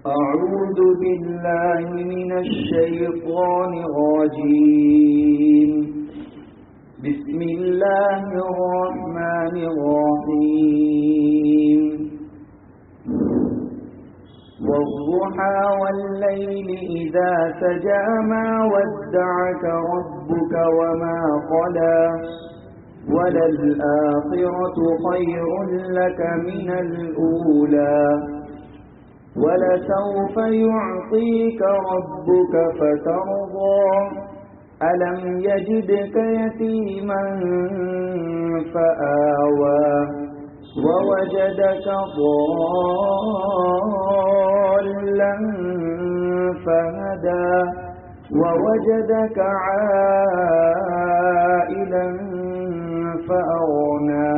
أعوذ بالله من الشيطان الرجيم. بسم الله الرحمن الرحيم. والضحى والليل إذا سجى ما ودعك ربك وما قلى وللآخرة خير لك من الأولى ولسوف يعطيك ربك فترضى ألم يجدك يتيما فآوى ووجدك ضالا فهدى ووجدك عائلا فأغنى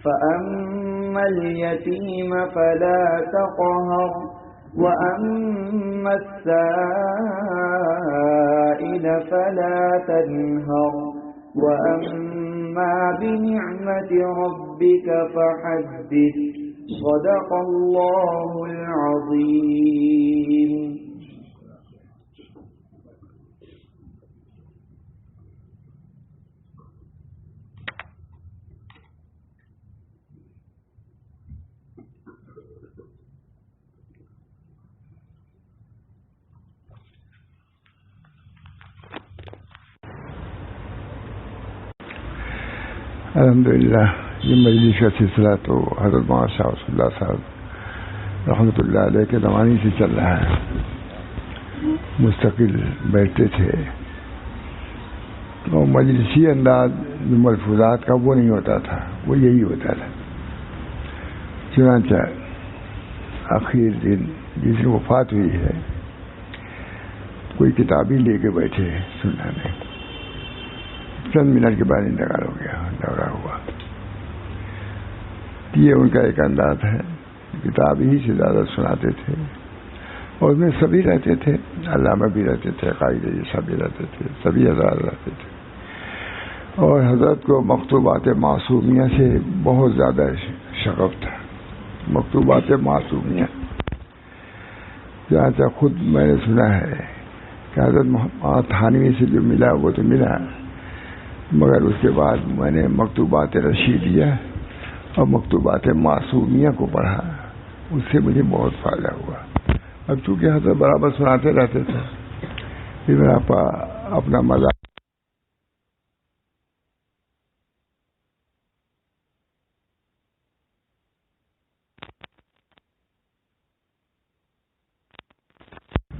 فأما اليتيم فلا تقهر وأما السائل فلا تنهر وأما بنعمة ربك فحدث. صدق الله العظيم. الحمدللہ یہ مجلس کا سلسلہ تو حضرت مولانا شاہ رسول اللہ صاحب رحمۃ اللہ علیہ کے زمانے سے چل رہا ہے. مستقل بیٹھتے تھے تو مجلسی انداز ملفوظات کا وہ نہیں ہوتا تھا، وہ یہی ہوتا تھا. چنانچہ آخر دن جس دن وفات ہوئی ہے کوئی کتابی لے کے بیٹھے سنانے، چند منٹ کے بعد انتقال ہو گیا، دورہ ہوا. یہ ان کا ایک انداز ہے، کتاب ہی سے زیادہ سناتے تھے اور اس میں سبھی رہتے تھے، علامہ بھی رہتے تھے، قائد سبھی رہتے تھے، سبھی حضرات رہتے تھے. اور حضرت کو مکتوبات معصومیہ سے بہت زیادہ شغف تھا. مکتوبات معصومیہ جہاں تک خود میں نے سنا ہے کہ حضرت محمد تھانوی سے جو ملا وہ تو ملا، مگر اس کے بعد میں نے مکتوبات رشیدیہ اور مکتوبات معصومیہ کو پڑھا، اس سے مجھے بہت فائدہ ہوا. اب چونکہ حضرت برابر سناتے رہتے تھے پھر میرا اپنا مزہ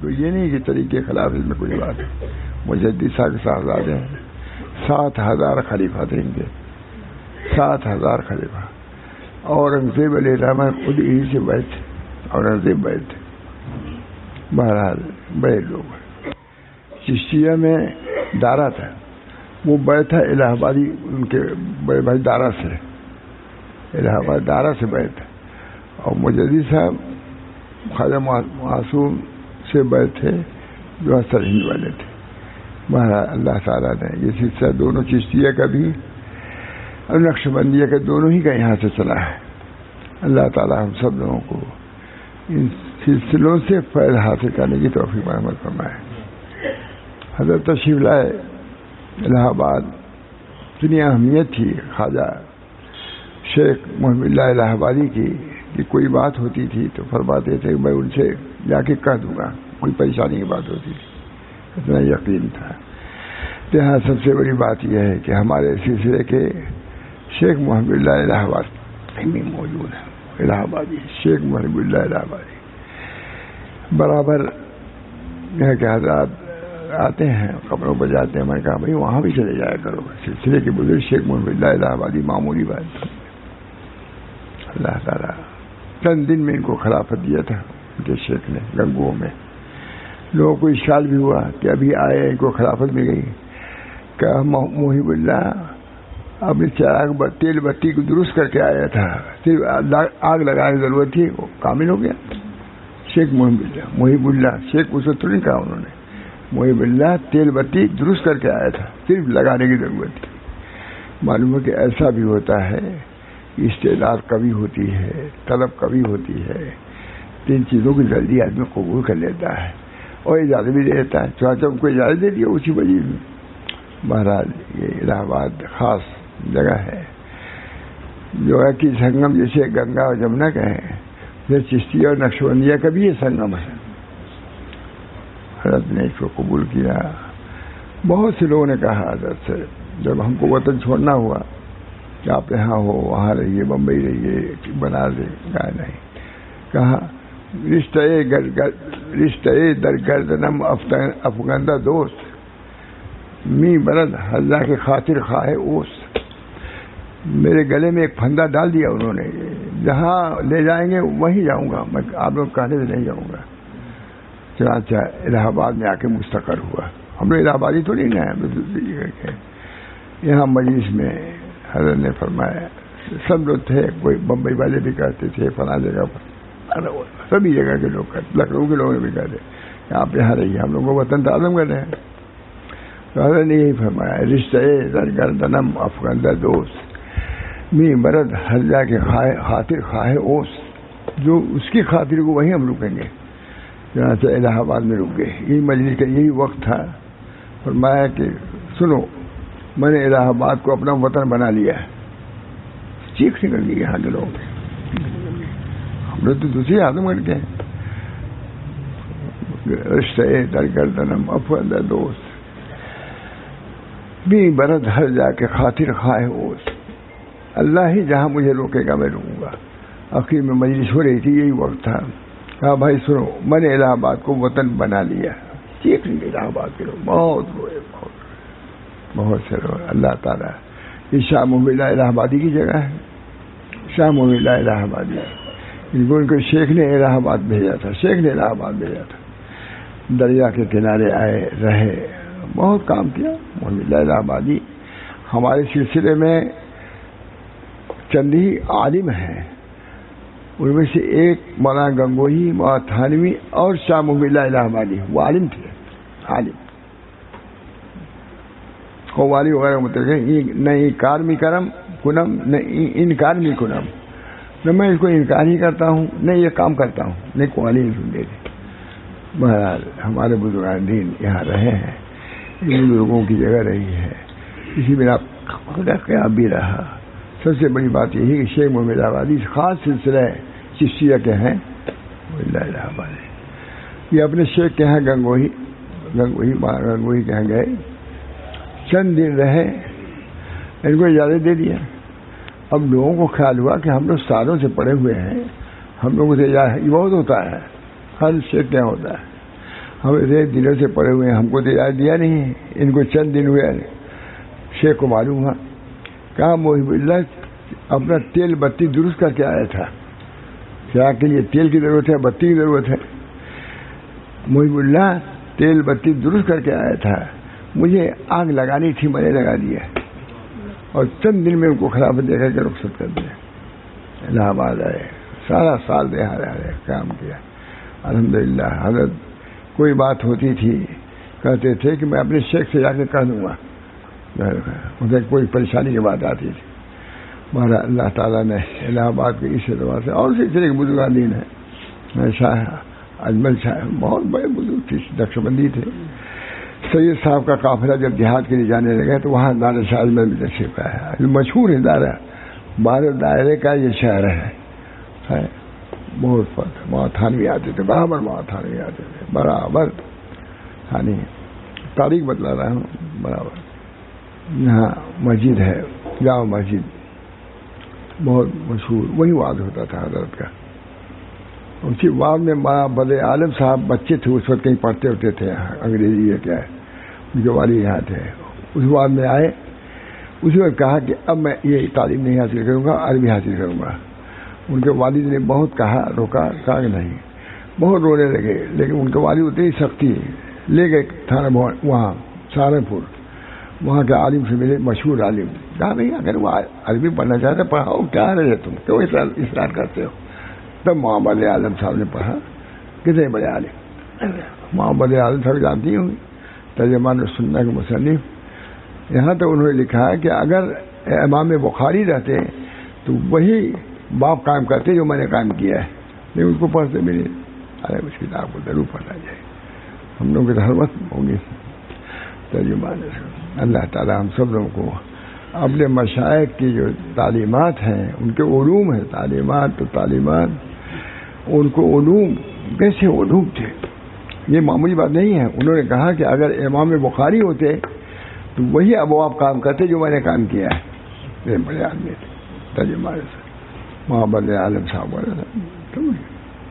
تو یہ نہیں کہ طریقے خلاف اس میں کوئی بات ہے. مجدد صاحب کے صاحبزادے ہیں، 7,000 خلیفہ تھے ان کے، 7,000 خلیفہ. اورنگزیب علیہ السلام خود ہی سے بیٹھ تھے، اورنگزیب بیٹھ تھے. بہرحال بڑے لوگ. چشتیہ میں دارا تھا، وہ بیٹھ تھا الہ آبادی، ان کے بڑے بھائی دارا سے، الہ آباد دارا سے بیٹھ تھا. اور مجدد صاحب خواجہ معصوم سے بیٹھ تھے جو اثر ہند والے تھے. بہرحال اللہ تعالیٰ نے یہ سلسلہ دونوں چشتیہ کا بھی اور نقشبندیہ کا دونوں ہی کا یہاں سے چلا ہے. اللہ تعالیٰ ہم سب لوگوں کو ان سلسلوں سے فیض حاصل کرنے کی توفیق مرحمت فرمائے. حضرت تشریف لائے الہ آباد، اتنی اہمیت تھی خواجہ شیخ محب اللہ الہ آبادی کی کہ کوئی بات ہوتی تھی تو فرماتے تھے میں ان سے جا کے کہہ دوں گا، کوئی پریشانی کی بات ہوتی تھی، اتنا یقین تھا. یہاں سب سے بڑی بات یہ ہے کہ ہمارے سلسلے کے شیخ محب اللہ الہ آبادی میں موجود ہے. الہ آبادی شیخ محب اللہ الہ آبادی برابر ہے کہ حضرات آتے ہیں قبروں پر جاتے ہیں. میں نے کہا بھائی وہاں بھی چلے جایا کرو. سلسلے کے بزرگ شیخ محب اللہ الہ آبادی معمولی بات. اللہ تعالیٰ چند دن میں ان کو خلافت دیا تھا ان کے شیخ نے گنگو میں. لوگوں کو اشکال بھی ہوا کہ ابھی آئے ان کو خلافت مل گئی. کہ محب اللہ اپنے چراغ تیل بتی کو درست کر کے آیا تھا، صرف آگ لگانے کی ضرورت تھی، وہ کامل ہو گیا. شیخ محب اللہ شیخ اس وقت تو نہیں کہا انہوں نے، محب اللہ تیل بتی درست کر کے آیا تھا، صرف لگانے کی ضرورت تھی. معلوم ہے کہ ایسا بھی ہوتا ہے، استعداد کبھی ہوتی ہے، طلب کبھی ہوتی ہے، 3 چیزوں کی جلدی آدمی قبول کر لیتا ہے اور اجازت بھی دیتا ہے. چنانچہ ان کو اجازت دے دیا اسی مجلس میں. مہاراج یہ الہ آباد خاص جگہ ہے جو ہے کہ سنگم جیسے گنگا اور جمنا کا ہے، پھر چشتی اور نقشبندیہ کا بھی یہ سنگم ہے. حضرت نے اس کو قبول کیا. بہت سے لوگوں نے کہا حضرت سے جب ہم کو وطن چھوڑنا ہوا کہ آپ یہاں ہو وہاں رہیے، بمبئی رہیے، بنارس کہا نہیں. کہا رشتہ در گردنم افگندہ دوست، می برد حضا کی خاطر خواہ اوس. میرے گلے میں ایک پھندا ڈال دیا انہوں نے، جہاں لے جائیں گے وہیں جاؤں گا، میں آپ لوگ کہنے سے نہیں جاؤں گا. چنانچہ الہ آباد میں آ کے مستقر ہوا. ہم لوگ الہ آبادی تو نہیں گئے، ہم لوگ دوسری جگہ کے. یہاں مجلس میں حضرت نے فرمایا، سب لوگ تھے، کوئی بمبئی والے بھی کہتے تھے فلاں جگہ پر، سبھی جگہ کے لوگ کہتے، لکھنؤ کے لوگ بھی کہتے کہ آپ یہاں رہیے، ہم لوگوں کو وطن تعلم کر رہے ہیں. تو حضرت نے یہی فرمایا، رشتہ در گردنم افگندہ دوست، می مرد حضا کے خاطر خواہ اوس. جو اس کی خاطر کو وہیں ہم رکیں گے. چنانچہ الہ آباد میں رک گئے. یہ مجلس کا یہی وقت تھا. فرمایا کہ سنو، میں نے الہ آباد کو اپنا وطن بنا لیا ہے. چیخ نکل گئی یہاں کے لوگ. ہم لوگ تو دوسری آدم کر کے رشتہ در گردنم افگندہ دوست، بھی برد ہر جا کے خاطر خواہ اوس. اللہ ہی جہاں مجھے روکے گا میں رکوں گا. آخر میں مجلس ہو رہی تھی، یہی وقت تھا. کہا بھائی سنو، میں نے الہ آباد کو وطن بنا لیا. چیخ نہیں الہ آباد کے لوگ بہت روئے، بہت سے روئے. اللہ تعالیٰ یہ شاہ محمد الہ آبادی کی جگہ ہے. شاہ محمد الہ آبادی ان کو شیخ نے الہ آباد بھیجا تھا. شیخ نے الہ آباد بھیجا تھا. دریا کے کنارے آئے، رہے، بہت کام کیا. محمد الہ آبادی ہمارے سلسلے میں چند ہی عالم ہیں. ان میں سے ایک مولانا گنگوہی، مولانا تھانوی اور شاہ محمد الہ آبادی، وہ عالم تھے. عالم قوالی وغیرہ مطلب نہ انکار می کرم کنم، نہ انکار می کنم، نہ میں اس کو انکار ہی کرتا ہوں، نہ یہ کام کرتا ہوں، نہ قوالی نہیں سنتے تھے. بہرحال ہمارے بزرگان دین یہاں رہے ہیں، ان بزرگوں کی جگہ رہی ہے، اسی بنا خدا قیام بھی رہا. سب سے بڑی بات یہی کہ شیخ محمد آبادی خاص سلسلہ چشتیہ کے ہیں. الہ آبادی یہ اپنے شیخ کے ہیں گنگوہی کے ہیں گئے. چند دن رہے، ان کو اجازت دے دیا. اب لوگوں کو خیال ہوا کہ ہم لوگ سالوں سے پڑے ہوئے ہیں، ہم لوگوں سے یہ بہت ہوتا ہے، ہر شیخ کیا ہوتا ہے، ہم اتنے دنوں سے پڑے ہوئے ہیں، ہم کو تو اجازت دیا نہیں. ان کو چند دن ہوئے، شیخ کو معلوم ہوا. کہا محب اللہ اپنا تیل بتی درست کر کے آیا تھا. کیا کے لیے تیل کی ضرورت ہے، بتی کی ضرورت ہے. محب اللہ تیل بتی درست کر کے آیا تھا، مجھے آگ لگانی تھی، میں نے لگا دیا، اور چند دن میں ان کو خلافت دے کر کے رخصت کر دیا. الہ آباد آئے، سارا سال دیہا رہے، کام کیا. الحمدللہ حضرت کوئی بات ہوتی تھی کہتے تھے کہ میں اپنے شیخ سے جا کے کہہ دوں گا. مجھے کوئی پریشانی کی بات آتی تھی. ہمارا اللہ تعالیٰ نے الہ آباد کے اس اعتبار سے اور سلسلے کے بزرگان دین ہیں. شاہ اجمل شاہ بہت بڑے بزرگ تھے، نقشبندی تھے. سید صاحب کا قافلہ جب جہاد کے لیے جانے لگے تو وہاں دار شاہ اجمل بھی تشریف آیا. مشہور ادارہ بھارت دائرے کا یہ شہر ہے. بہت فرق. وہاں تھانوی آتے تھے، برابر وہاں تھانوی آتے تھے، برابر تھانی. تاریخ بتلا رہا ہوں برابر. یہاں مسجد ہے، جامع مسجد بہت مشہور، وہی وعظ ہوتا تھا حضرت کا. اسی وعظ میں بد عالم صاحب بچے تھے اس وقت، کہیں پڑھتے ہوتے تھے انگریزی ہے کیا ہے، ان کے والد یہاں تھے. اس وعظ میں آئے، اسی وقت کہا کہ اب میں یہ تعلیم نہیں حاصل کروں گا، عربی حاصل کروں گا. ان کے والد نے بہت کہا، روکا، کہا کہ نہیں. بہت رونے لگے، لیکن ان کے والد اتنی سختی لے گئے تھانہ وہاں سہارنپور. وہاں کے عالم سے ملے، مشہور عالم. کہا نہیں اگر وہ عربی پڑھنا چاہتے پڑھاؤ، کیا رہے تم کیوں اصرار کرتے ہو. تب محمد عالم صاحب نے پڑھا. کتنے بڑے عالم، محمد عالم صاحب جانتی ہوں، ترجمان السنہ کے مصنف. یہاں تک انہوں نے لکھا ہے کہ اگر امام بخاری رہتے تو وہی باب قائم کرتے جو میں نے قائم کیا ہے. نہیں اس کو پڑھتے بھی نہیں. ارے اس کتاب کو ضرور پڑھنا چاہیے. ہم لوگوں کی حرمت ہوگی ترجمہ. اللہ تعالیٰ ہم سب لوگوں کو اپنے مشائخ کی جو تعلیمات ہیں، ان کے علوم ہیں، تعلیمات تو تعلیمات، ان کو علوم کیسے علوم تھے، یہ معمولی بات نہیں ہے. انہوں نے کہا کہ اگر امام بخاری ہوتے تو وہی ابواب کام کرتے جو میں نے کام کیا ہے. یہ بڑے آدمی تھے. ترجمہ محمد عالم صاحب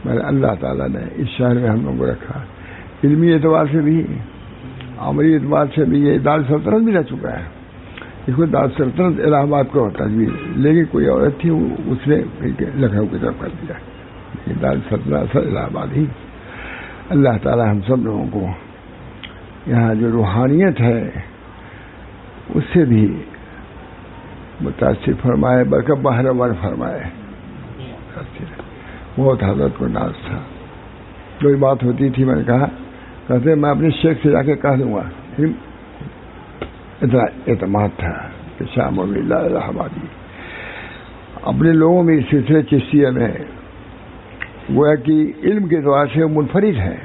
میں اللہ تعالیٰ نے اس شہر میں ہم لوگوں کو رکھا. علمی اعتبار سے بھی، عملی اعتبار سے بھی یہ دار سلطنت بھی رہ چکا ہے. اس کو دار سلطنت الہ آباد کو تجویز، لیکن کوئی عورت تھی اس نے لکھنؤ کی طرف کر دیا. یہ دار سلطنت الہ آباد ہی. اللہ تعالیٰ ہم سب لوگوں کو یہاں جو روحانیت ہے اس سے بھی متاثر فرمائے، بلکہ بہرور فرمائے. بہت حضرت کو ناز تھا. کوئی بات ہوتی تھی میں نے کہا، کہتے میں اپنے شیخ سے جا کے کہہ دوں گا. اتنا اعتماد تھا کہ شاہ مولی اللہ الہ آبادی اپنے لوگوں میں اس سلسلے چشتیہ میں گویا کہ علم کے اعتبار سے منفرد ہے.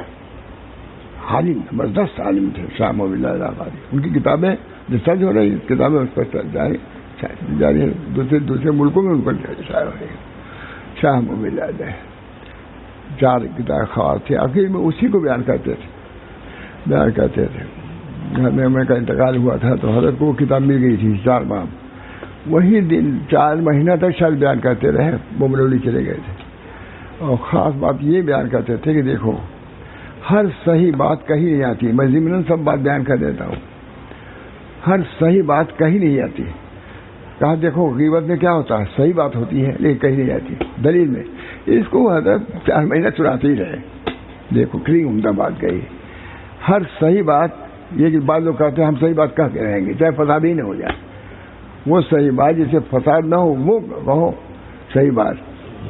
عالم، زبردست عالم تھے شاہ مولی اللہ الہ آبادی. ان کی کتابیں ریسرچ ہو رہی، کتابیں اس پر جاری ہیں، دوسرے ملکوں میں ان پر شائع ہو رہی ہے. شاہ مولی اللہ 4 کتاب خواص تھے، آخر میں اسی کو بیان کرتے تھے. میں کا انتقال ہوا تھا تو حضرت کو وہ کتاب مل گئی تھی 4 باب. وہی دن 4 مہینہ تک شاید بیان کرتے رہے. بمرولی چلے گئے تھے اور خاص بات یہ بیان کرتے تھے کہ دیکھو ہر صحیح بات کہیں نہیں آتی. میں ضمناً سب بات بیان کر دیتا ہوں. ہر صحیح بات کہیں نہیں آتی. کہا دیکھو غیبت میں کیا ہوتا ہے، صحیح بات ہوتی ہے لیکن کہیں نہیں آتی. دلیل میں اس کو حضرت 4 مہینہ چراتے ہی رہے. دیکھو کتنی عمدہ بات کہی. ہر صحیح بات، یہ کہ بعض لوگ کہتے ہیں ہم صحیح بات کہہ کے رہیں گے چاہے فساد ہی نہ ہو جائے. وہ صحیح بات جس سے فساد نہ ہو وہ کہو صحیح بات،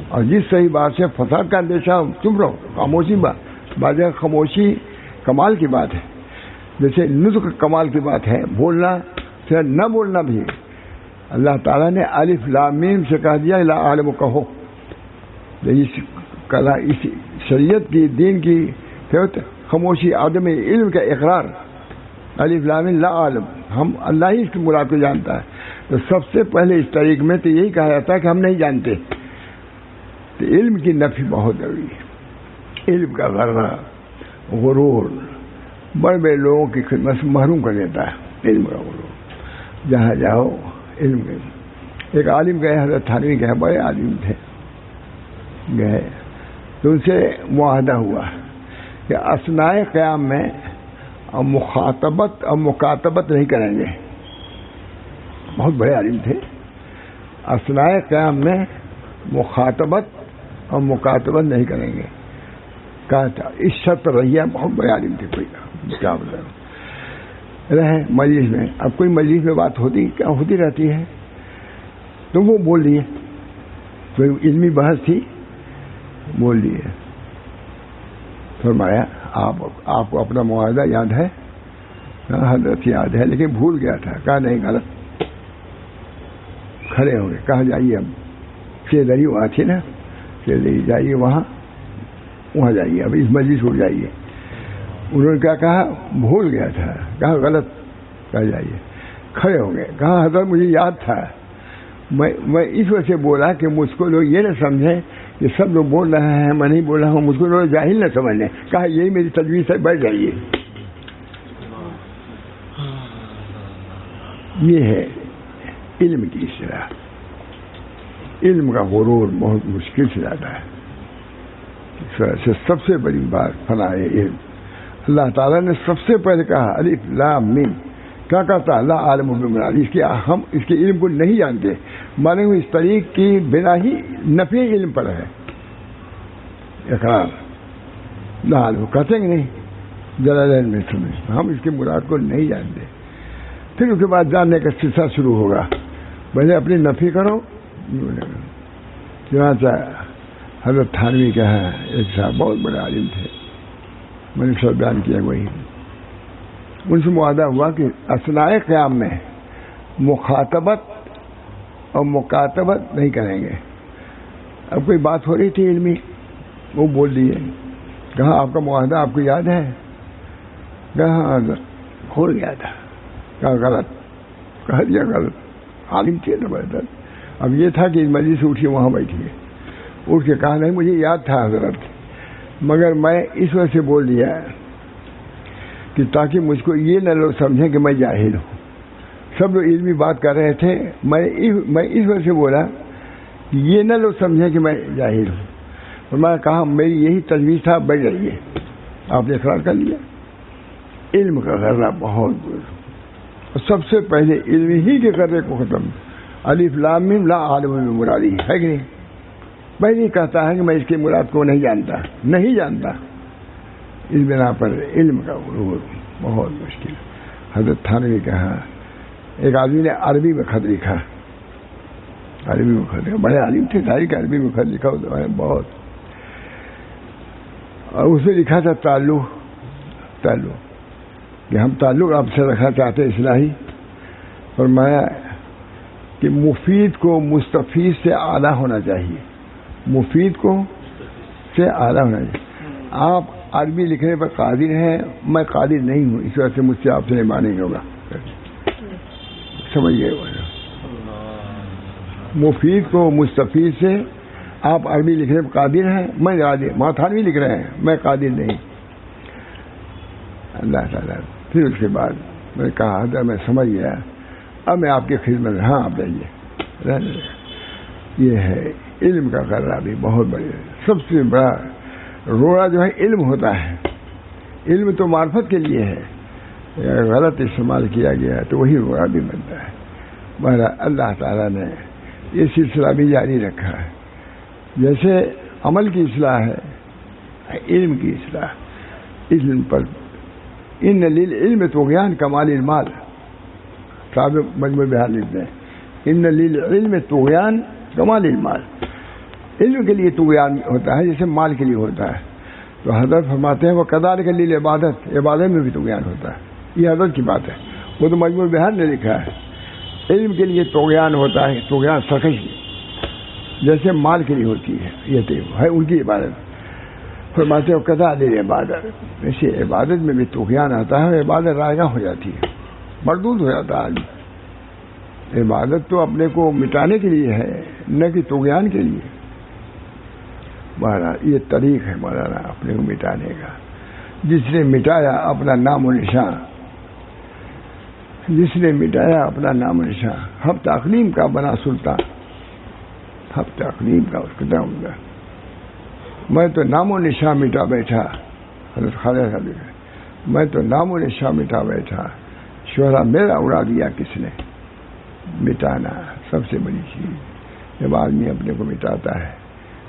اور جس صحیح بات سے فساد کا اندیشہ ہو چپ رہو. خاموشی بعض خاموشی کمال کی بات ہے. جیسے نطق کمال کی بات ہے، بولنا پھر نہ بولنا بھی. اللہ تعالیٰ نے الف لام میم سے کہہ دیا لا عالم کہو. اس شریعت کی، دین کی خاموشی، عدم علم کا اقرار. الف لام لا عالم، ہم اللہ ہی اس کی مراد کو جانتا ہے. تو سب سے پہلے اس طریق میں تو یہی کہا جاتا ہے کہ ہم نہیں جانتے. تو علم کی نفی بہت ضروری ہے. علم کا غرور بڑے بڑے لوگوں کی خدمت سے محروم کر دیتا ہے. علم کا غرور جہاں جاؤ علم کے. ایک عالم گئے، حضرت تھانوی گئے، بڑے عالم تھے، گئے تو ان سے معاہدہ ہوا کہ اثناء قیام میں مخاطبت اور مکاتبت نہیں کریں گے. بہت بڑے عالم تھے. اثناء قیام میں مخاطبت اور مکاتبت نہیں کریں گے. کہا تھا اس شرط رہی. بہت بڑے عالم تھے. کوئی کیا رہے مجلس میں. اب کوئی مجلس میں بات ہوتی رہتی ہے تو وہ بول دیے. کوئی علمی بحث تھی، بول دیے. فرمایا آپ کو اپنا معاہدہ یاد ہے؟ حضرت یاد ہے لیکن بھول گیا تھا. کہا نہیں غلط. کھڑے ہو گئے. کہا جائیے اب سیدری وہاں تھی نا، سیدری جائیے وہاں جائیے، اب اس مجلس اٹھ جائیے. انہوں نے کیا کہا؟ بھول گیا تھا. کہا غلط. کہا جائیے. کھڑے ہو گئے. کہا حضرت مجھے یاد تھا، میں اس وجہ سے بولا کہ مجھ کو لوگ یہ نہ سمجھیں کہ سب لوگ بول رہے ہیں میں نہیں بول رہا ہوں، مجھ کو لوگ جاہل نہ سمجھ لیں. کہا یہی میری تجویز ہے، بیٹھ جائیے. یہ ہے علم کی اصطلاح. علم کا غرور بہت مشکل سے جاتا ہے. اس وجہ سے سب سے بڑی بات فنا علم. اللہ تعالیٰ نے سب سے پہلے کہا الف لام میم. کیا کہتا ہے؟ لا عالم بمراد. ہم اس کے علم کو نہیں جانتے، مانے ہوئے اس طریق کی بنا ہی نفی علم پر ہے. اقرار لا عالم کہتے ہیں نہیں، جلالین میں سمجھ ہم اس کے مراد کو نہیں جانتے. پھر اس کے بعد جاننے کا سلسلہ شروع ہوگا. پہلے اپنی نفی کرو. چنانچہ حضرت تھانوی کا ہے ایک صاحب بہت بڑے عالم تھے، میں نے سب بیان کیا. وہی ان سے معاہدہ ہوا کہ اثناء قیام میں مخاطبت اور مکاتبت نہیں کریں گے. اب کوئی بات ہو رہی تھی علمی، وہ بول دیے. کہا آپ کا معاہدہ آپ کو یاد ہے؟ کہا ہو گیا تھا. کہا غلط. کہا دیا غلط. عالم تھے زبردست. اب یہ تھا کہ مجلس سے اٹھیے وہاں بیٹھیے. اٹھ کے کہا نہیں مجھے یاد تھا حضرت، مگر میں اس وجہ سے بول دیا کہ تاکہ مجھ کو یہ نہ لوگ سمجھیں کہ میں جاہل ہوں. سب لوگ علمی بات کر رہے تھے، میں اس وجہ سے بولا کہ یہ نہ لوگ سمجھیں کہ میں جاہل ہوں. اور میں کہا میری یہی تجویز تھا، بیٹھ جائیے. آپ نے اقرار کر لیا. علم کا غرہ بہت اور سب سے پہلے علم ہی کے غرے کو ختم. الف لام میم لا عالم میں مرادی ہے کہ نہیں؟ پہلے کہتا ہے کہ میں اس کے مراد کو نہیں جانتا. اس بنا پر علم کا غرور بہت مشکل. حضرت تھانوی نے کہا ایک آدمی نے عربی میں خط لکھا. بڑے عالم تھے، تاریخ عربی میں خط لکھا ہوتا ہے بہت. اور اس نے لکھا تھا تعلق کہ ہم تعلق آپ سے رکھنا چاہتے ہیں اصلاحی. فرمایا کہ مفید کو مستفید سے اعلیٰ ہونا چاہیے. مفید کو سے اعلیٰ ہونا چاہیے. آپ عربی لکھنے پر قادر ہیں، میں قادر نہیں ہوں، اس وجہ سے مجھ سے آپ سے نہیں مانیں ہوگا. سمجھیے مفید کو مستفید سے آپ عربی لکھنے پر قادر ہیں، میں قادر. ماتھانوی لکھ رہے ہیں، میں قادر نہیں. اللہ تعالیٰ. پھر اس کے بعد میں نے کہا حضرت میں سمجھ گیا، اب میں آپ کی خدمت میں. ہاں آپ رہیے. یہ ہے علم کا غرہ بھی بہت بڑی. سب سے بڑا روڑا جو ہے علم ہوتا ہے. علم تو معرفت کے لیے ہے، غلط استعمال کیا گیا ہے تو وہی روڑا بھی بنتا ہے. بہرحال اللہ تعالیٰ نے یہ سلسلہ بھی جاری رکھا ہے. جیسے عمل کی اصلاح ہے، علم کی اصلاح. علم پر ان للعلم طغیان کمال المال. صاحب مجموع بہار لکھتے ہیں ان للعلم طغیان کمال المال. علم کے لیے طغیان ہوتا ہے جیسے مال کے لیے ہوتا ہے. تو حضرت فرماتے ہیں وہ کذالک للعبادت، عبادت میں بھی طغیان ہوتا ہے. یہ حضرت کی بات ہے، وہ تو مجموع بہار نے لکھا ہے. علم کے لیے طغیان ہوتا ہے، طغیان سرکش جیسے مال کے لیے ہوتی ہے. یہ ہے ان کی عبادت. فرماتے ہیں کذالک للعبادت، ویسے عبادت میں بھی طغیان آتا ہے. عبادت رائگاں ہو جاتی ہے، مردود ہو جاتا ہے. عبادت تو اپنے کو مٹانے کے لیے ہے، نہ کہ طغیان کے لیے. یہ طریق ہے مولانا اپنے کو مٹانے کا. جس نے مٹایا اپنا نام و نشان، جس نے مٹایا اپنا نام و نشان، ہفتہ اقلیم کا بنا سلطان. ہفتہ اقلیم کا اس کا نام ہوگا. میں تو نام و نشان مٹا بیٹھا. حضرت خواجہ صاحب میں تو نام و نشان مٹا بیٹھا، شہرا میرا اڑا دیا کس نے. مٹانا سب سے بڑی چیز جب آدمی اپنے کو مٹاتا ہے،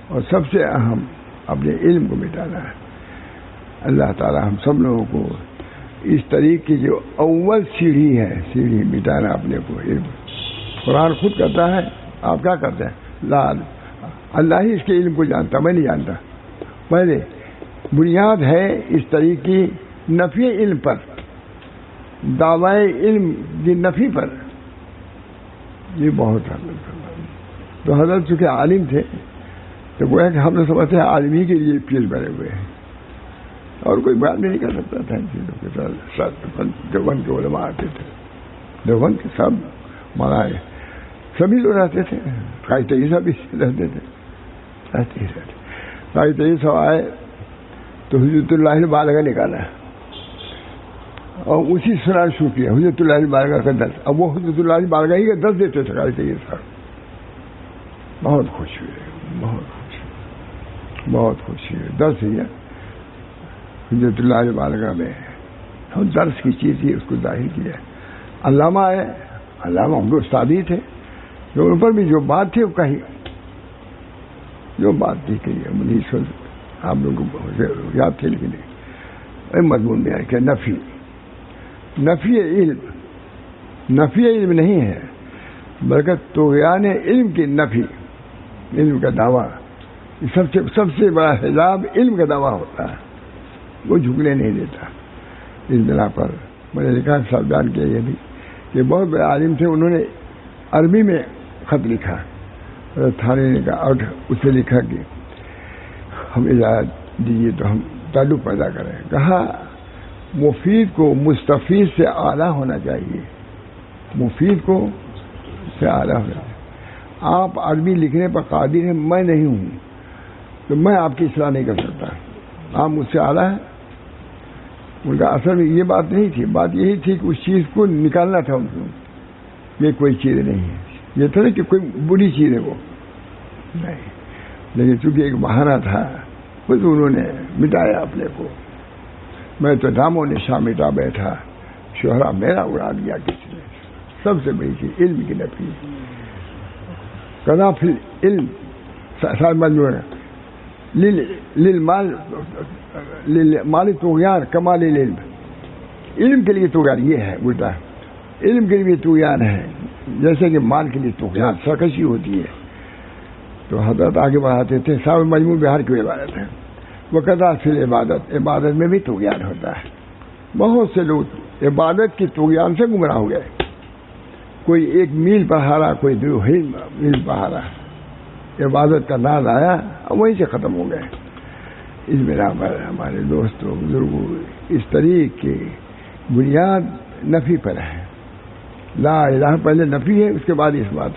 اور سب سے اہم اپنے علم کو مٹانا ہے. اللہ تعالی ہم سب لوگوں کو اس طریقے کی جو اول سیڑھی ہے، سیڑھی مٹانا اپنے کو. علم قرآن خود کرتا ہے، آپ کیا کرتے ہیں؟ اللہ ہی اس کے علم کو جانتا، میں نہیں جانتا. پہلے بنیاد ہے اس طریقے کی نفی علم پر، دعوی علم کی نفی پر. یہ بہت تو حضرت چونکہ عالم تھے تو وہ ہے کہ ہم نے سمجھتے ہیں عالم ہی کے لیے پیش بنے ہوئے ہیں، اور کوئی بات بھی نہیں کر سکتا تھا ان چیزوں کے ساتھ. دیوبند کے علماء آتے تھے، دیوبند کے سب مانا سبھی لوگ رہتے تھے. قائد عیسیٰ بھی رہتے تھے. قائد عیسیٰ آئے تو حجت اللہ البالغہ نکالا اور اسی سنا شروع کیا حجت اللہ البالغہ کا درس. اب وہ حجت اللہ البالغہ ہی کا درس دیتے تھے قائد عیسیٰ. بہت خوشی ہوئی، بہت خوشی ہوئی. درس ہی حجت اللہ البالغہ میں درس کی چیز ہی اس کو ظاہر کیا. علامہ ہے، علامہ ہم لوگ استادی تھے، جو ان پر بھی جو بات تھی وہ کہی، جو بات تھی کہ آپ لوگوں کو یاد تھے. لیکن مضمون میں ہے کہ نفی علم نہیں ہے بلکہ طغیان علم کی نفی. علم کا دعویٰ سب سے بڑا حجاب علم کا دعویٰ ہوتا ہے، وہ جھکنے نہیں دیتا. اس بنا پر میں نے لکھا صاحب بیان کیا یہ بھی کہ بہت بڑے عالم تھے، انہوں نے عربی میں خط لکھا. تھانے نے کہا اور اسے لکھا کہ ہم اجازت دیجیے تو ہم تعلق پیدا کریں. کہا مفید کو مستفید سے اعلیٰ ہونا چاہیے. مفید کو سے اعلیٰ ہونا چاہیے. آپ عربی لکھنے پر قادر ہیں, میں نہیں ہوں, تو میں آپ کی اصلاح نہیں کر سکتا. آپ مجھ سے اعلیٰ ہیں. ان کا اصل میں یہ بات نہیں تھی. بات یہی تھی کہ اس چیز کو نکالنا تھا ان کو. یہ کوئی چیز نہیں ہے, یہ تھا کہ کوئی بری چیز ہے وہ نہیں, لیکن چونکہ ایک بہانہ تھا بس انہوں نے مٹایا اپنے کو. میں تو نام و نشان مٹا بیٹھا, شہرا میرا اڑا دیا کسی نے. سب سے بڑی چیز علم کی نفی. کذا فی علم مجموعہ للمال مال طغیان کمال علم. علم کے لیے طغیان یہ ہے الٹا, علم کے لیے طغیان ہے جیسے کہ مال کے لیے طغیان سرکشی ہوتی ہے. تو حضرت آگے بڑھاتے تھے صاحب مجموع بہار کی عبادت ہے. وہ قضا فی عبادت, عبادت میں بھی طغیان ہوتا ہے. بہت سے لوگ عبادت کی طغیان سے گمراہ ہو گئے. کوئی 1 میل پہاڑا, کوئی 2 میل پہاڑا. عبادت کا ناز آیا اور وہیں سے ختم ہو گئے. اس بنا پر ہمارے دوستوں بزرگوں اس طریقے کی بنیاد نفی پر ہے. لا الہ پہلے نفی ہے, اس کے بعد اس بات.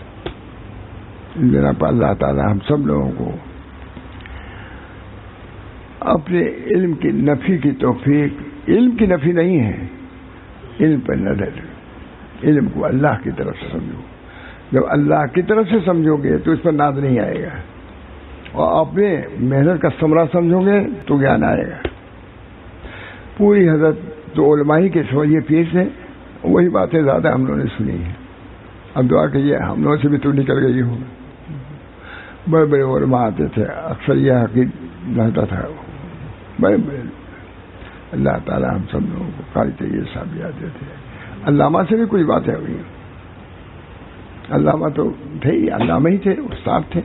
اس بنا پر اللہ تعالیٰ ہم سب لوگوں کو اپنے علم کی نفی کی توفیق. علم کی نفی نہیں ہے, علم پر نظر. علم کو اللہ کی طرف سے سمجھو. جب اللہ کی طرف سے سمجھو گے تو اس پر ناز نہیں آئے گا, اور اپنے محنت کا ثمرہ سمجھو گے تو گیان آئے گا. پوری حضرت تو علماء کے سمجھیے پیش ہے, وہی باتیں زیادہ ہم لوگوں نے سنی ہیں. اب دعا کیجیے ہم لوگوں سے بھی تو نکل گئی ہوں. بڑے بڑے علماء آتے تھے, اکثر یہ حقیقت رہتا تھا. بڑے بڑے اللہ تعالیٰ ہم سب لوگوں کو قاری طیب صاحب بھی آتے تھے. علامہ سے بھی کچھ باتیں ہوئی. علامہ تو تھے ہی, علامہ ہی تھے, استاد تھے.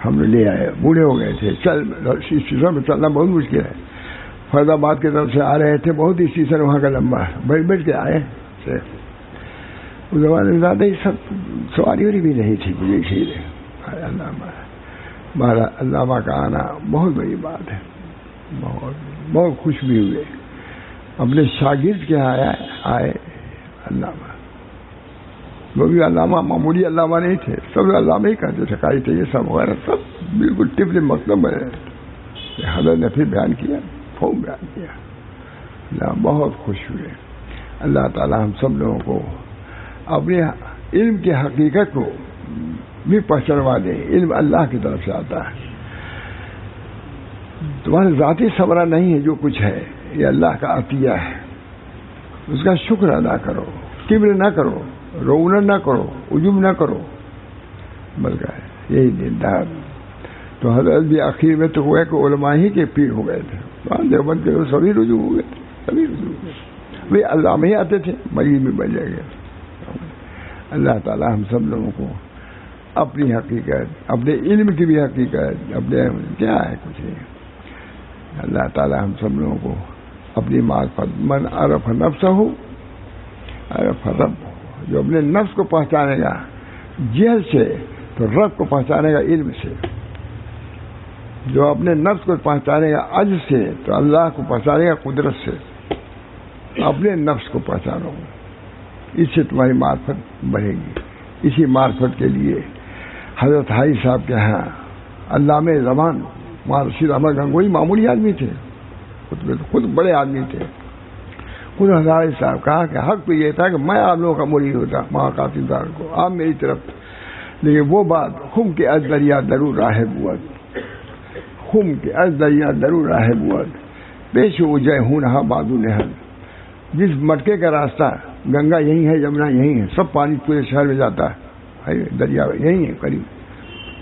ہم لے آئے, بوڑھے ہو گئے تھے, اسٹیشن میں چلنا بہت مشکل ہے. فیض آباد کی طرف سے آ رہے تھے, بہت اسٹیشن وہاں کا لمبا, بیٹھ کے آئے. اس زمانے میں زیادہ ہی سب سواری واری بھی نہیں تھی. مجھے اسی علامہ علامہ کا آنا بہت بڑی بات ہے. بہت خوش بھی ہوئے. اپنے شاگرد کے آئے علامہ. وہ بھی علامہ معمولی علامہ نہیں تھے, سب علامہ ہی کہتے تھے. قاری طیب سب وغیرہ سب بالکل طفل مکتب ہے. حضرت نے پھر بیان کیا, خوب بیان کیا. اللہ بہت خوش ہوئے. اللہ تعالی ہم سب لوگوں کو اپنے علم کی حقیقت کو بھی پہچانوا دے. علم اللہ کی طرف سے آتا ہے. تمہارے ذاتی ثمرہ نہیں ہے جو کچھ ہے, یہ اللہ کا عطیہ ہے. اس کا شکر ادا کرو, کبر نہ کرو, رعونت نہ کرو, عجب نہ کرو, بلکہ یہی دیندار. تو حضرت بھی آخر میں تو ہوا کہ علماء ہی کے پیر ہو گئے تھے. دیوبند کے سبھی رجوع ہو گئے تھے, سبھی رجوع ہو گئے. وہی علامہ ہی آتے تھے, مریض میں بن جائے گئے. اللہ تعالیٰ ہم سب لوگوں کو اپنی حقیقت, اپنے علم کی بھی حقیقت, اپنے کیا ہے کچھ نہیں. اللہ تعالیٰ ہم سب لوگوں کو اپنی معرفت, من عرف نفسہ عرف رب, جو اپنے نفس کو پہچانے گا جہل سے تو رب کو پہچانے گا علم سے. جو اپنے نفس کو پہچانے گا عجز سے تو اللہ کو پہچانے گا قدرت سے. اپنے نفس کو پہچانو, اس سے تمہاری معرفت بڑھے گی. اسی معرفت کے لیے حضرت حاجی صاحب کے ہاں علامہ زمان رشید احمد گنگوئی معمولی آدمی تھے, خود بڑے آدمی تھے. خود حضرت صاحب کہا کہ حق تو یہ تھا کہ میں آپ لوگوں کا مرید ہوتا, ماں قاسم صاحب کو, آپ میری طرف. لیکن وہ بات خم کے از دریا ضرور راہب ہوا, خم کے از دریا ضرور راہب ہوا, پیش ہو جائے ہوں نہا بادو نہل. جس مٹکے کا راستہ گنگا یہی ہے, جمنا یہی ہے, سب پانی پورے شہر میں جاتا ہے, دریا یہی ہے قریب.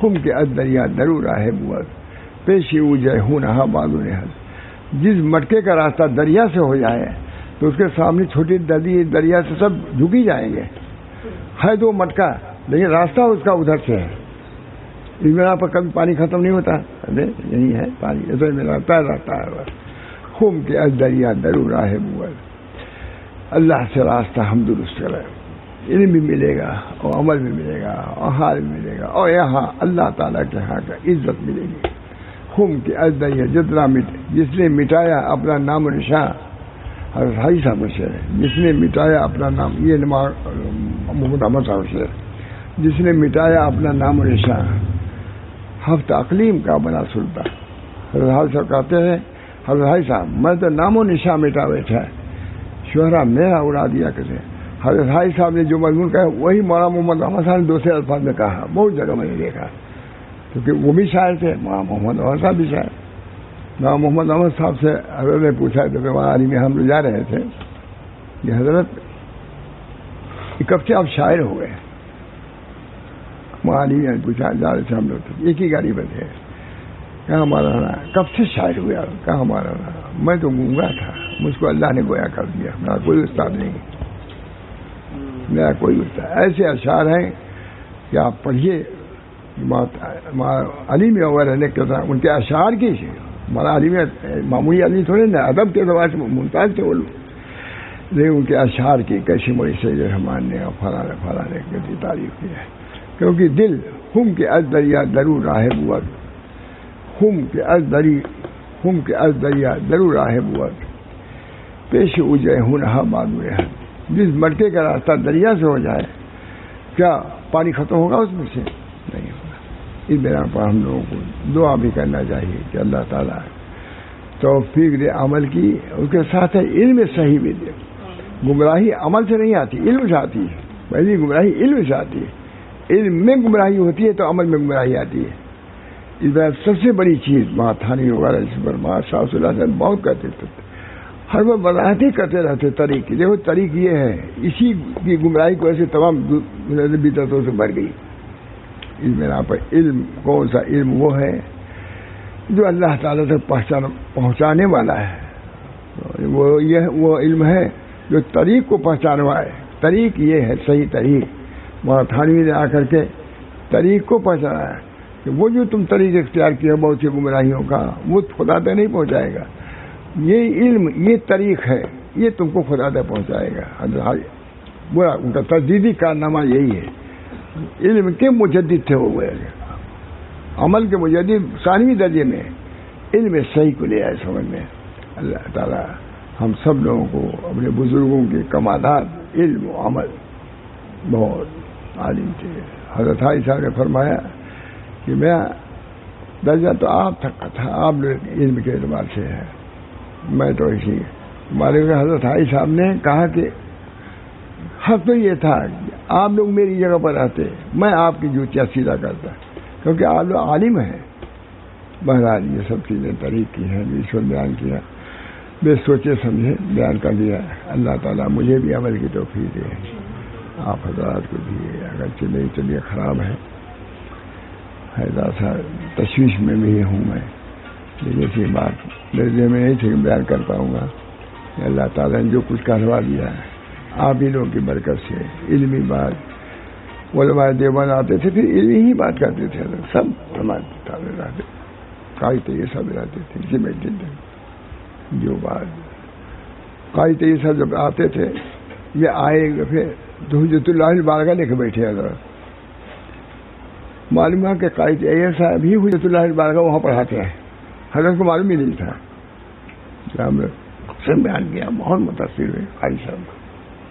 خم کے از دریا ضرور راہب ہوا, پیش ہو جائے ہوں نہا بادو نہل. جس مٹکے کا راستہ دریا سے ہو جائے تو اس کے سامنے چھوٹی دریا سے سب جھکی جائیں گے. ہے 2 مٹکا, لیکن راستہ اس کا ادھر سے ہے. اس میرا پر کبھی پانی ختم نہیں ہوتا, یہی ہے پانی, ادھر میرا پیر رہتا ہے. خم کے از دریا ضرور راہب ہوا. اللہ سے راستہ ہم درست کریں. علم بھی ملے گا اور عمل بھی ملے گا اور حال بھی ملے گا، اور یہاں اللہ تعالیٰ کے ہاں کا عزت ملے گی۔ خم کے ازدیا جتنا جس نے مٹایا اپنا نام و نشان، حضرت حاجی صاحب شعر ہے، جس نے مٹایا اپنا نام، یہ محمد احمد صاحب شعر، جس نے مٹایا اپنا نام و نشان ہفت اقلیم کا بنا سلطان۔ حضرت حاجی صاحب کہتے ہیں، حضرت حاجی صاحب میں تو نام و نشان مٹا بیٹھا ہے، شہرا میرا اڑا دیا کسے۔ حضرت حاجی صاحب نے جو مضمون کہا وہی مولانا محمد احمد صاحب نے دوسرے الفاظ میں کہا، بہت جگہ میں نے دیکھا، کیونکہ وہ بھی شاعر تھے، مولانا محمد احمد صاحب بھی شاعر۔ مولانا محمد احمد صاحب سے حضرت نے پوچھا تو وہاں علی میں ہم لوگ جا رہے تھے کہ حضرت یہ کب سے آپ شاعر ہو گئے؟ وہاں علی نے پوچھا، جا رہے تھے ہم لوگ، ایک ہی گاڑی پہ تھے، کہاں مولانا کب سے شاعر ہوئے آپ؟ کہاں مولانا میں تو گونگا تھا، مجھ کو اللہ نے گویا کر دیا، میرا کوئی استاد نہیں، میرا کوئی استاد۔ ایسے اشعار ہیں کہ آپ پڑھیے، علی میں وغیرہ نے ان کے اشعار کی ہمارا علی میں معمولی آدمی تھوڑے نا، ادب کے اعتبار سے ممتاز تھے وہ لوگ، لیکن ان کے اشعار کی کیسی موئی سید رحمان نے اور فلاں نے کیسی تعریف کی ہے، کیونکہ دل خم کے از دریا درو راہ بود، خم کے از دریا درو راہ بود، پیش اجے ہنہا معلوم ہے، جس مٹکے کا راستہ دریا سے ہو جائے کیا پانی ختم ہوگا اس میں سے؟ نہیں ہوگا۔ اس بنا پر ہم لوگوں کو دعا بھی کرنا چاہیے کہ اللہ تعالیٰ توفیق دے عمل کی، اس کے ساتھ علم صحیح بھی دے۔ گمراہی عمل سے نہیں آتی، علم سے آتی ہے، پہلی گمراہی علم سے آتی ہے، علم میں گمراہی ہوتی ہے تو عمل میں گمراہی آتی ہے۔ اس بار سب سے بڑی چیز وہاں تھانی وغیرہ اس پر وہاں شاہ صلی اللہ علیہ وسلم بہت کہتے تھے، ہر وقت وضاحتیں کرتے رہتے طریق کی، دیکھو طریق یہ ہے، اسی کی گمراہی کو ایسے تمام بدعتوں سے بھر گئی۔ اس بنا پر علم کون سا علم وہ ہے جو اللہ تعالیٰ تک پہنچانے والا ہے، وہ علم ہے جو طریق کو پہچانوائے۔ طریق یہ ہے صحیح طریق، وہاں تھانوی نے آ کر کے طریق کو پہچانا ہے کہ وہ جو تم طریق اختیار کیا بہت سی گمراہیوں کا، وہ خدا تک نہیں پہنچائے گا، یہ علم یہ طریق ہے، یہ تم کو خدا تک پہنچائے گا۔ برا ان کا تجدیدی کارنامہ یہی ہے، علم کے مجدد تھے وہ، عمل کے مجدد ثانوی درجے میں علم صحیح کو لے آئے سمجھ میں۔ اللہ تعالیٰ ہم سب لوگوں کو اپنے بزرگوں کے کمالات علم و عمل بہت عالم تھے۔ حضرت حاجی صاحب نے فرمایا کہ میں درجہ تو آپ تک تھا، آپ لوگ علم کے اعتبار سے ہے، میں تو اسی ہمارے حضرت حاجی صاحب نے کہا کہ حق تو یہ تھا کہ آپ لوگ میری جگہ پر آتے، میں آپ کی جوتیاں سیدھا کرتا، کیونکہ آپ لوگ عالم ہیں۔ بہرحال یہ سب چیزیں طریق کی ہیں، ایشور بیان کیا، بے سوچے سمجھے بیان کر دیا۔ اللہ تعالیٰ مجھے بھی عمل کی توفیق دے، آپ حضرات کو بھی۔ اگرچہ میری طبیعت خراب ہے، حیدر صاحب تشویش میں بھی ہوں میں، لیکن اسی بات میرے ذہن میں نہیں تھی کہ بیان کر پاؤں گا۔ اللہ تعالیٰ نے جو کچھ کروا دیا ہے آپ ہی لوگوں کی برکت سے، علمی بات علماء دیوبند آتے تھے پھر علمی ہی بات کرتے تھے، سب ہمارے رہتے قائد یہ سب رہتے تھے اسی میں تھے، جو بات قائد یہ سب جب آتے تھے یہ آئے پھر تو حجت اللہ البالغہ لے کے بیٹھے حضرت، معلوم ہے کہ قائد صاحب ہی حجت اللہ البالغہ وہاں پڑھاتے ہیں، حضرت کو معلوم ہی نہیں تھا۔ ہم نے سب بیان کیا، بہت متاثر ہوئے قائد صاحب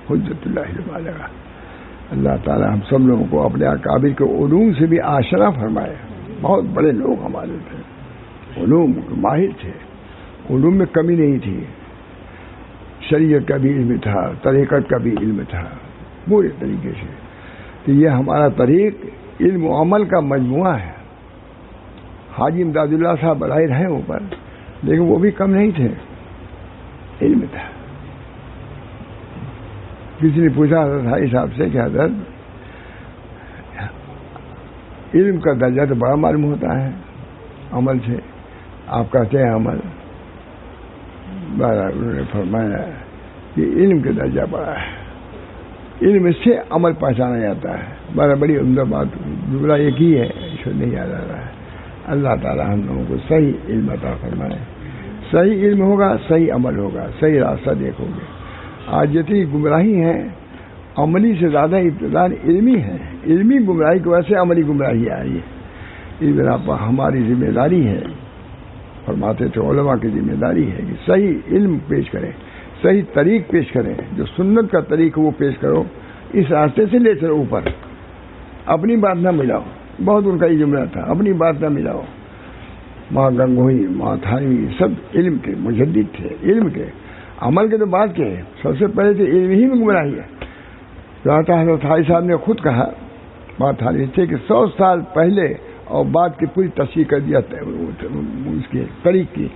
حجت اللہ البالغہ۔ اللہ تعالی ہم سب لوگوں کو اپنے اکابر کے علوم سے بھی آشنا فرمائے۔ بہت بڑے لوگ ہمارے تھے، علوم ماہر تھے، علوم میں کمی نہیں تھی، شریعت کا بھی علم تھا، طریقت کا بھی علم تھا پورے طریقے سے، کہ یہ ہمارا طریق علم و عمل کا مجموعہ ہے۔ حاجی امداد اللہ صاحب بظاہر ہیں اوپر، لیکن وہ بھی کم نہیں تھے، علم تھا۔ کسی نے پوچھا حضرت حاجی صاحب سے کہ حضرت علم کا درجہ تو بڑا معلوم ہوتا ہے عمل سے، آپ کہتے ہیں عمل، انہوں نے فرمایا کہ علم کا درجہ بڑا ہے، علم سے عمل پہچانا جاتا ہے۔ بڑی عمدہ بات دوسرا ایک ہی ہے، اس کو نہیں یاد آ رہا ہے۔ اللہ تعالی ہم لوگوں کو صحیح علم عطا فرمائے، صحیح علم ہوگا صحیح عمل ہوگا، صحیح راستہ دیکھو گے۔ آج جتنی گمراہی ہیں عملی سے زیادہ ابتداء علمی ہے. علمی گمراہی کی وجہ سے عملی گمراہی آ رہی ہے. اس بنا پر ہماری ذمہ داری ہے، فرماتے تھے علماء کی ذمہ داری ہے کہ صحیح علم پیش کریں، صحیح طریق پیش کریں. جو سنت کا طریق وہ پیش کرو، اس راستے سے لے چلو اوپر. اپنی بات نہ ملاؤ. بہت ان کا یہ جملہ تھا، اپنی بات نہ ملاؤ. ماں گنگوئی، ماں تھانوی سب علم کے مجدد تھے، علم کے. عمل کے تو بات کے سب سے پہلے تو علم ہی میں گمراہی ہے. حضرت حاجی صاحب نے خود کہا، ماں تھانوی تھے کہ 100 سال پہلے اور بات کی پوری تشریح کر دیا اس کے طریق کی.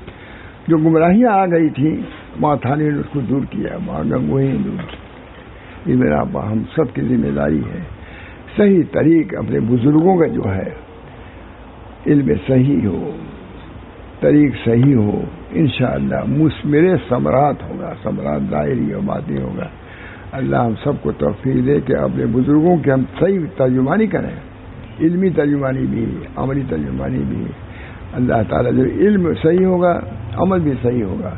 جو گمراہیاں آ گئی تھیں ماں تھانوی نے اس کو دور کیا، ماں گنگوئی نے دور کیا. یہ میرا ہم سب کی ذمہ داری ہے. صحیح طریق اپنے بزرگوں کا جو ہے، علم صحیح ہو، طریق صحیح ہو، انشاءاللہ مثمر ثمرات ہوگا، ثمرات ظاہری اور باطنی ہوگا. اللہ ہم سب کو توفیق دے کہ اپنے بزرگوں کے ہم صحیح ترجمانی کریں، علمی ترجمانی بھی، عملی ترجمانی بھی. اللہ تعالیٰ جو علم صحیح ہوگا عمل بھی صحیح ہوگا.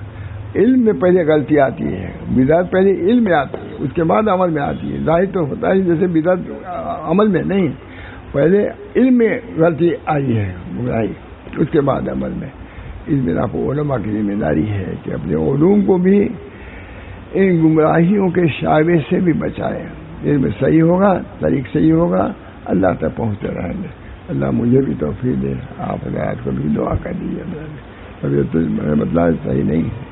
علم میں پہلے غلطی آتی ہے، بدعت پہلے علم میں آتی ہے، اس کے بعد عمل میں آتی ہے. ظاہر تو ہوتا ہے جیسے بدعت عمل میں نہیں، پہلے علم میں غلطی آئی ہے گمراہی، اس کے بعد عمل میں. اس بنا پر علماء کی ذمہ داری ہے کہ اپنے علوم کو بھی ان گمراہیوں کے شائبے سے بھی بچائیں. علم صحیح ہوگا، طریق صحیح ہوگا، اللہ تک پہنچتے رہیں گے. اللہ مجھے بھی توفیق دے، آپ حضرات کو بھی دعا کر دیجیے. ابھی تو مطلب صحیح نہیں ہے،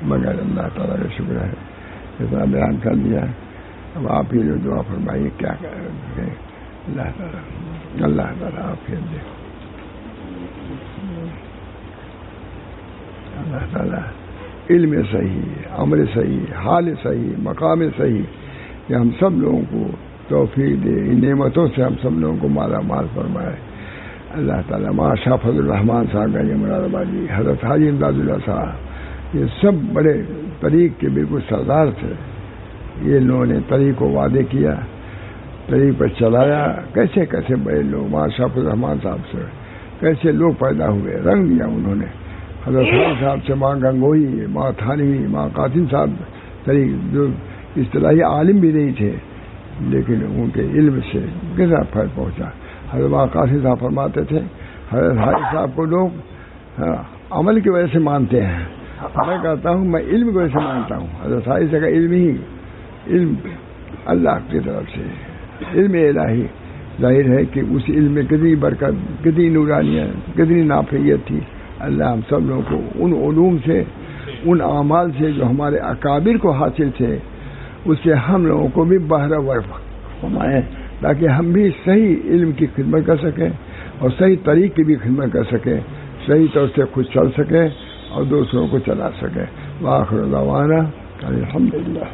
مگر اللہ تعالیٰ کا شکر ہے اتنا بیان کر دیا. اب آپ ہی جو دعا فرمائیے کیا کریں. اللہ تعالیٰ آپ ہی دے. اللہ تعالیٰ علم صحیح، عمل صحیح، حال صحیح، مقام صحیح کہ ہم سب لوگوں کو توفیق دے. ان نعمتوں سے ہم سب لوگوں کو مالا مال فرمائے. اللہ تعالیٰ شاہ فضل الرحمان صاحب گنج مراد آبادی، حضرت حاجی امداد اللہ صاحب، یہ سب بڑے طریق کے بالکل سردار تھے. یہ لوگوں نے طریق کو وعدے کیا، طریق پر چلایا. کیسے کیسے بڑے لوگ ماں شاہ فضل الرحمان صاحب سے کیسے لوگ پیدا ہوئے، رنگ دیا انہوں نے. حضرت حاجی صاحب سے ماں گنگوئی، ماں تھانوی، ماں قاسم صاحب طریق جو اصطلاحی عالم بھی نہیں تھے لیکن ان کے علم سے کیسا فرق پہنچا. حضرت ماں قاسم صاحب فرماتے تھے حضرت حاجی صاحب کو لوگ عمل کی وجہ سے مانتے ہیں، میں کہتا ہوں میں علم کی وجہ سے مانتا ہوں. حضرت حاجی صاحب کا علم ہی علم اللہ کی طرف سے علم الہی. ظاہر ہے کہ اس علم میں کتنی برکت، کتنی نورانیت، کتنی نافعیت تھی. اللہ ہم سب لوگوں کو ان علوم سے، ان اعمال سے جو ہمارے اکابر کو حاصل تھے اس سے ہم لوگوں کو بھی بہرہ ورف فرمائے تاکہ ہم بھی صحیح علم کی خدمت کر سکیں اور صحیح طریق کی بھی خدمت کر سکیں، صحیح طور سے خود چل سکیں اور دوسروں کو چلا سکیں. وآخر دعوانا الحمدللہ.